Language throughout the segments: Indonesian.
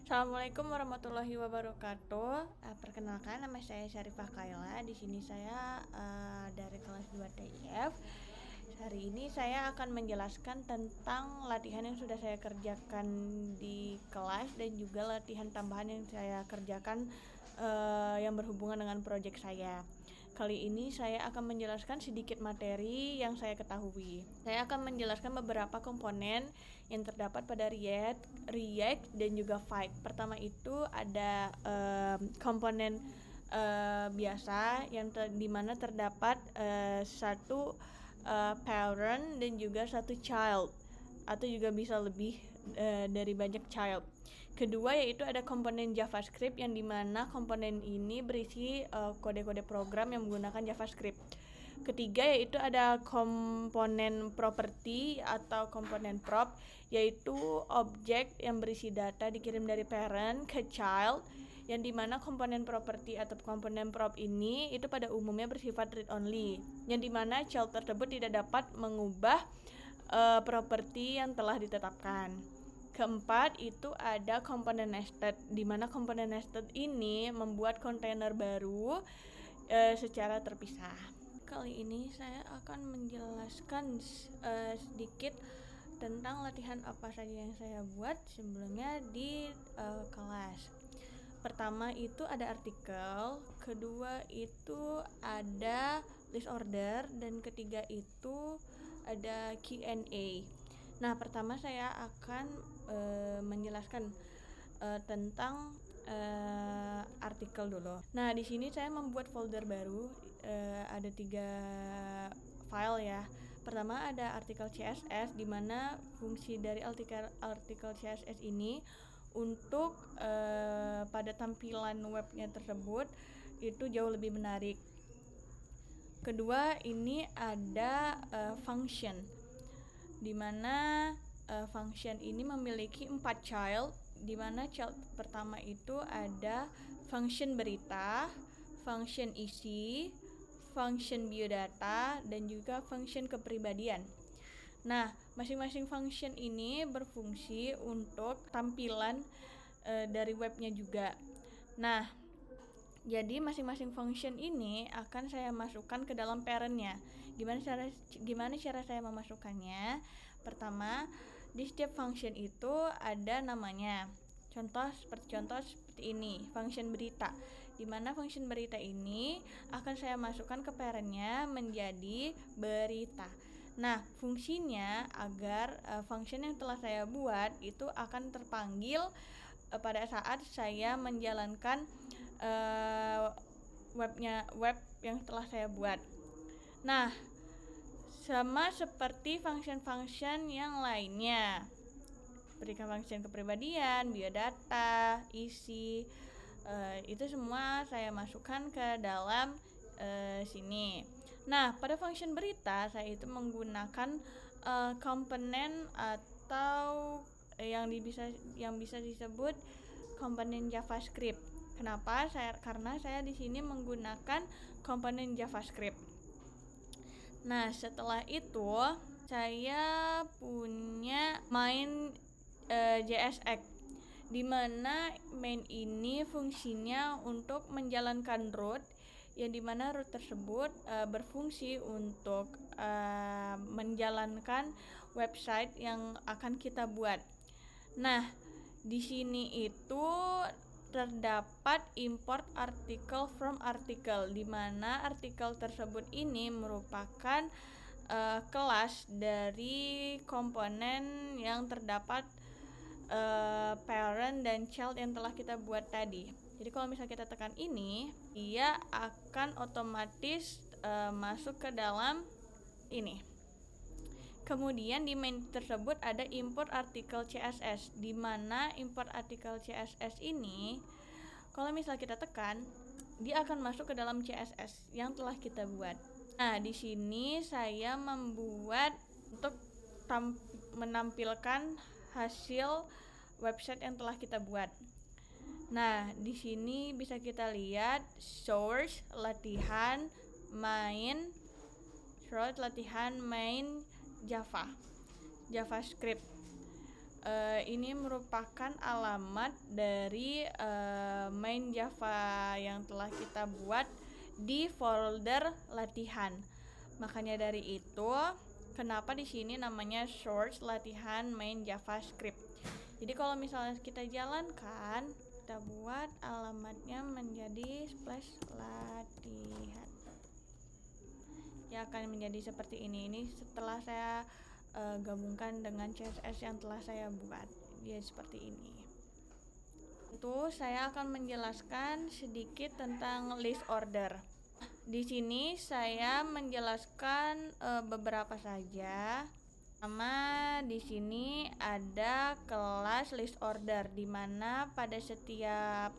Assalamualaikum warahmatullahi wabarakatuh. Perkenalkan, nama saya Syarifah Kaila. Di sini saya dari kelas 2 TIF. Hari ini saya akan menjelaskan tentang latihan yang sudah saya kerjakan di kelas dan juga latihan tambahan yang saya kerjakan yang berhubungan dengan proyek saya. Kali ini saya akan menjelaskan sedikit materi yang saya ketahui. Saya akan menjelaskan beberapa komponen yang terdapat pada React dan juga Vite. Pertama itu ada komponen biasa yang dimana terdapat satu parent dan juga satu child, atau juga bisa lebih dari banyak child. Kedua yaitu ada komponen JavaScript yang dimana komponen ini berisi kode-kode program yang menggunakan JavaScript. Ketiga yaitu ada komponen property atau komponen prop, yaitu objek yang berisi data dikirim dari parent ke child, yang dimana komponen property atau komponen prop ini itu pada umumnya bersifat read only, yang dimana child tersebut tidak dapat mengubah properti yang telah ditetapkan. Keempat itu ada komponen nested, di mana komponen nested ini membuat kontainer baru secara terpisah. Kali ini saya akan menjelaskan sedikit tentang latihan apa saja yang saya buat sebelumnya di kelas. Pertama itu ada artikel, kedua itu ada list order, dan ketiga itu ada Q&A. Nah, pertama saya akan menjelaskan tentang artikel dulu. Nah, di sini saya membuat folder baru, ada 3 file ya. Pertama ada artikel CSS, di mana fungsi dari artikel CSS ini untuk pada tampilan webnya tersebut itu jauh lebih menarik. Kedua ini ada function, di mana function ini memiliki 4 child, di mana child pertama itu ada function berita, function isi, function biodata, dan juga function kepribadian. Nah, masing-masing function ini berfungsi untuk tampilan dari webnya juga. Nah, jadi masing-masing function ini akan saya masukkan ke dalam parentnya. Gimana cara saya memasukkannya? Pertama, di setiap function itu ada namanya. Contoh seperti ini, function berita. Di mana function berita ini akan saya masukkan ke parentnya menjadi berita. Nah, fungsinya agar function yang telah saya buat itu akan terpanggil pada saat saya menjalankan web yang telah saya buat. Nah, sama seperti function-function yang lainnya, berikan function kepribadian, biodata, isi, itu semua saya masukkan ke dalam sini. Nah, pada function berita saya itu menggunakan komponen atau yang bisa disebut komponen JavaScript. Kenapa? Karena saya di sini menggunakan komponen JavaScript. Nah, setelah itu saya punya main JSX, di mana main ini fungsinya untuk menjalankan root, yang dimana root tersebut berfungsi untuk menjalankan website yang akan kita buat. Nah, di sini itu terdapat import article from article, di mana artikel tersebut ini merupakan kelas dari komponen yang terdapat parent dan child yang telah kita buat tadi. Jadi kalau misalnya kita tekan ini, dia akan otomatis masuk ke dalam ini. Kemudian di main tersebut ada import artikel CSS, di mana import artikel CSS ini kalau misalnya kita tekan, dia akan masuk ke dalam CSS yang telah kita buat. Nah, di sini saya membuat untuk menampilkan hasil website yang telah kita buat. Nah, di sini bisa kita lihat source latihan main JavaScript. ini merupakan alamat dari main Java yang telah kita buat di folder latihan. Makanya dari itu, kenapa di sini namanya source latihan main JavaScript. Jadi kalau misalnya kita jalankan, kita buat alamatnya menjadi splash latihan. Ya akan menjadi seperti ini. Ini setelah saya gabungkan dengan CSS yang telah saya buat, dia seperti ini. Itu saya akan menjelaskan sedikit tentang list order. Di sini saya menjelaskan beberapa saja. Pertama, di sini ada kelas list order, di mana pada setiap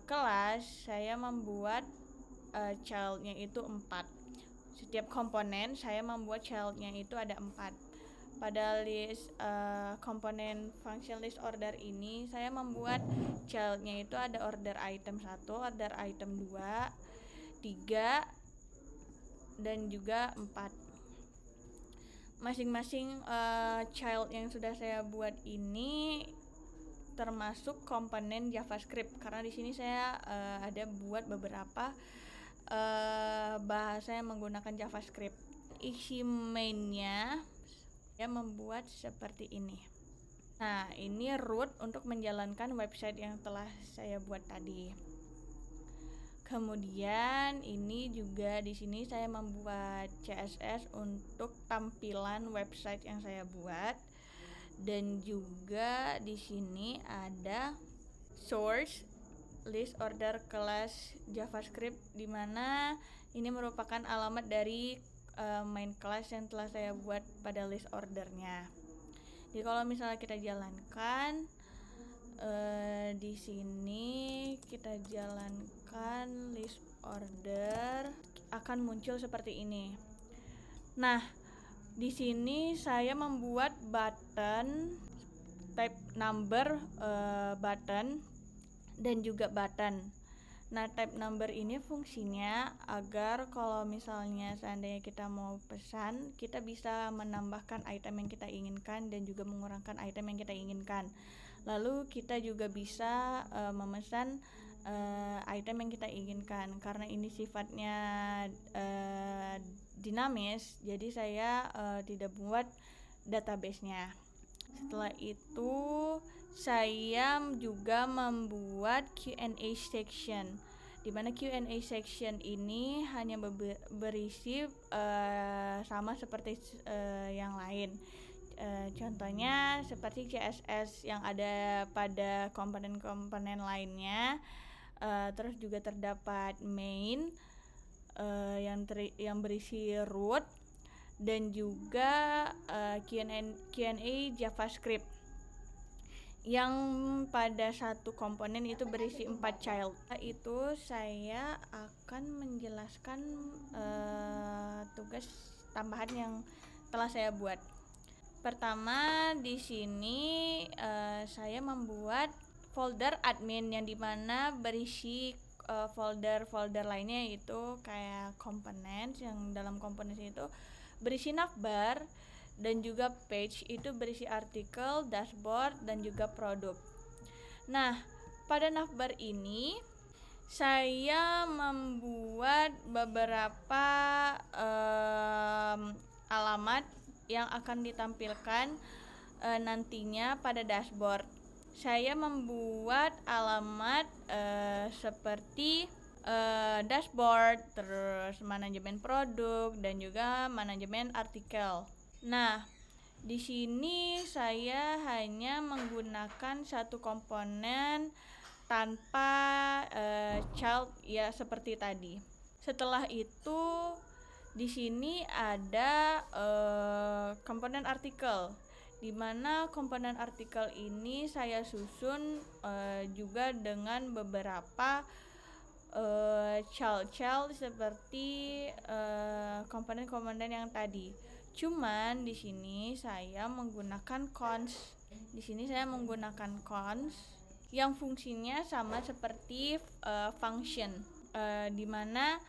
kelas saya membuat childnya itu 4. Setiap komponen saya membuat childnya itu ada 4. Pada list komponen function list order ini saya membuat childnya itu ada order item 1, order item 2, 3, dan juga 4. Masing-masing child yang sudah saya buat ini termasuk komponen JavaScript, karena di sini saya ada buat beberapa bahasa yang menggunakan JavaScript. Isi mainnya saya membuat seperti ini. Nah, ini root untuk menjalankan website yang telah saya buat tadi. Kemudian ini juga di sini saya membuat CSS untuk tampilan website yang saya buat, dan juga di sini ada source list order kelas JavaScript, di mana ini merupakan alamat dari main class yang telah saya buat pada list ordernya. Jadi kalau misalnya kita jalankan di sini, kita jalankan list order, akan muncul seperti ini. Nah, di sini saya membuat button type number, button, dan juga button. Nah, type number ini fungsinya agar kalau misalnya seandainya kita mau pesan, kita bisa menambahkan item yang kita inginkan dan juga mengurangkan item yang kita inginkan. Lalu kita juga bisa memesan item yang kita inginkan. Karena ini sifatnya dinamis, jadi saya tidak buat database-nya. Setelah itu saya juga membuat Q&A section, di mana Q&A section ini hanya berisi sama seperti yang lain. Contohnya seperti CSS yang ada pada komponen-komponen lainnya. Terus juga terdapat main yang berisi root, dan juga Q&A JavaScript yang pada satu komponen itu berisi 4 child. Itu saya akan menjelaskan tugas tambahan yang telah saya buat. Pertama, di sini saya membuat folder admin yang dimana berisi folder-folder lainnya, itu kayak komponen, yang dalam komponen itu berisi navbar, dan juga page itu berisi artikel, dashboard, dan juga produk. Nah, pada navbar ini saya membuat beberapa alamat yang akan ditampilkan nantinya pada dashboard. Saya membuat alamat seperti dashboard, terus manajemen produk, dan juga manajemen artikel. Nah, di sini saya hanya menggunakan satu komponen tanpa child, ya seperti tadi. Setelah itu di sini ada komponen artikel, di mana komponen artikel ini saya susun juga dengan beberapa child seperti komponen-komponen yang tadi. Cuman di sini saya menggunakan cons. Di sini saya menggunakan cons yang fungsinya sama seperti function, di mana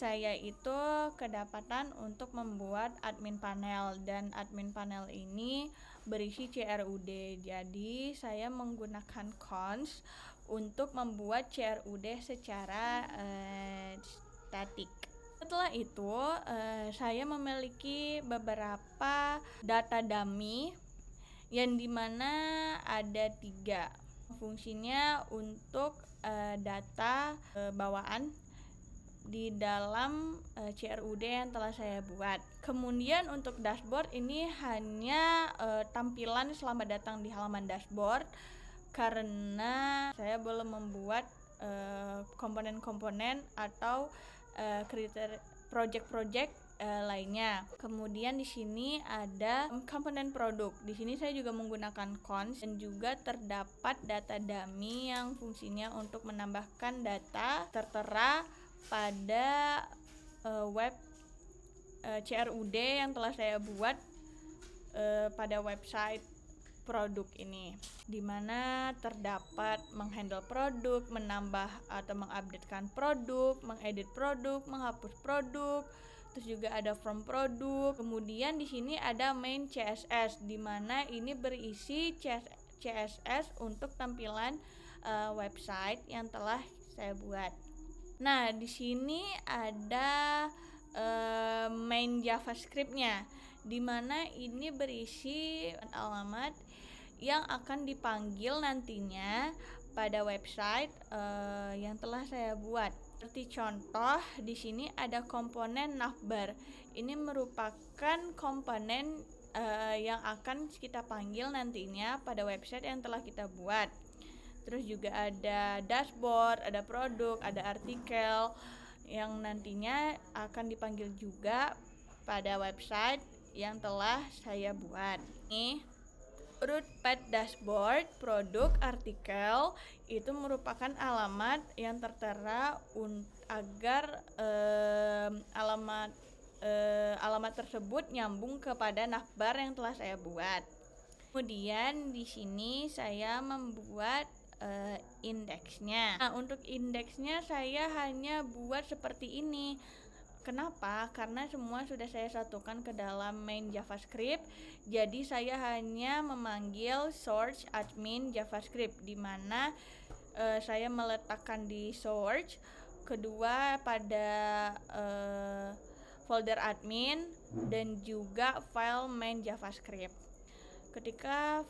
saya itu kedapatan untuk membuat admin panel, dan admin panel ini berisi CRUD. Jadi saya menggunakan cons untuk membuat CRUD secara statik. Setelah itu saya memiliki beberapa data dummy yang dimana ada 3. Fungsinya untuk data bawaan di dalam CRUD yang telah saya buat. Kemudian untuk dashboard ini hanya tampilan selamat datang di halaman dashboard, karena saya belum membuat komponen-komponen atau kriteria project-project lainnya. Kemudian di sini ada komponen produk. Di sini saya juga menggunakan cons dan juga terdapat data dummy yang fungsinya untuk menambahkan data tertera pada web CRUD yang telah saya buat pada website produk ini, di mana terdapat menghandle produk, menambah atau mengupdatekan produk, mengedit produk, menghapus produk, terus juga ada from produk. Kemudian di sini ada main CSS, di mana ini berisi CSS untuk tampilan website yang telah saya buat. Nah, di sini ada main JavaScript-nya, di mana ini berisi alamat yang akan dipanggil nantinya pada website yang telah saya buat. Seperti contoh, di sini ada komponen navbar. Ini merupakan komponen yang akan kita panggil nantinya pada website yang telah kita buat. Terus juga ada dashboard, ada produk, ada artikel yang nantinya akan dipanggil juga pada website yang telah saya buat. Nih, root path dashboard, produk, artikel itu merupakan alamat yang tertera agar alamat tersebut nyambung kepada navbar yang telah saya buat. Kemudian di sini saya membuat indeksnya. Nah, untuk indeksnya saya hanya buat seperti ini. Kenapa? Karena semua sudah saya satukan ke dalam main JavaScript. Jadi saya hanya memanggil source admin JavaScript, di mana saya meletakkan di source, kedua pada folder admin, dan juga file main JavaScript. Ketika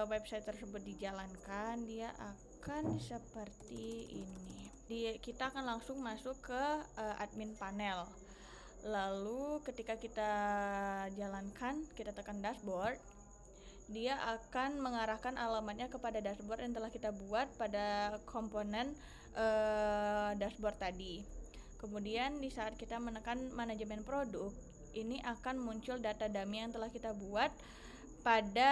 website tersebut dijalankan, dia akan seperti ini. Kita akan langsung masuk ke admin panel. Lalu ketika kita jalankan, kita tekan dashboard, dia akan mengarahkan alamatnya kepada dashboard yang telah kita buat pada komponen dashboard tadi. Kemudian di saat kita menekan manajemen produk, ini akan muncul data dummy yang telah kita buat pada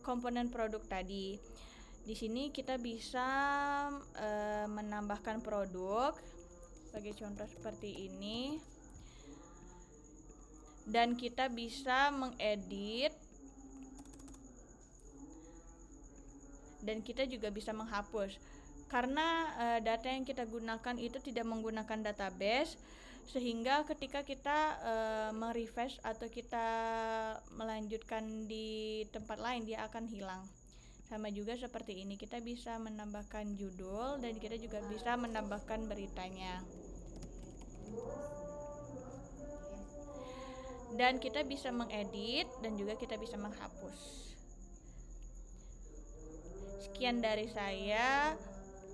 komponen produk tadi. Di sini kita bisa menambahkan produk, sebagai contoh seperti ini, dan kita bisa mengedit, dan kita juga bisa menghapus. Karena data yang kita gunakan itu tidak menggunakan database, sehingga ketika kita merefresh atau kita melanjutkan di tempat lain, dia akan hilang. Sama juga seperti ini, kita bisa menambahkan judul dan kita juga bisa menambahkan beritanya. Dan kita bisa mengedit dan juga kita bisa menghapus. Sekian dari saya.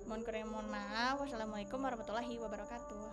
Mohon maaf. Wassalamualaikum warahmatullahi wabarakatuh.